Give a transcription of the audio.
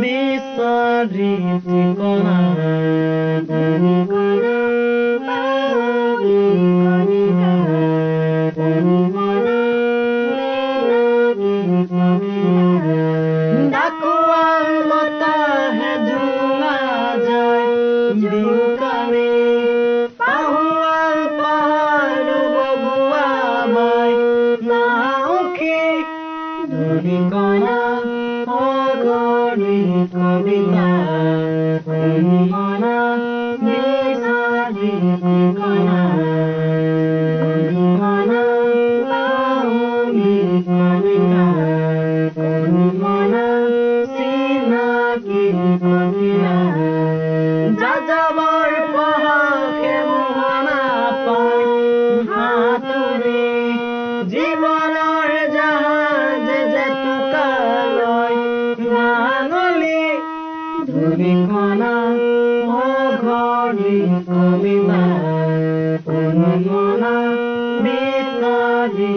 বিচাৰি ঠিকনা ডাকুৱাল বতাহে জোঙা যায় বিহুকামে পাহুৱাল পাহাৰ বগুৱা বাই নাউখি ধূলিকণা অগৰি কবিতা মনা বিচাৰি ঠিকনা মনা পাহৰি কবিতা মনা চিনাকি কবিতা যাযাবৰ পহকে মোহনা পাই হাতুৰি জীৱনৰ জাহাজ জেতুকালৈ নাঙলি ধূলিকণা অঘৰি কবিতা মনা বিচাৰি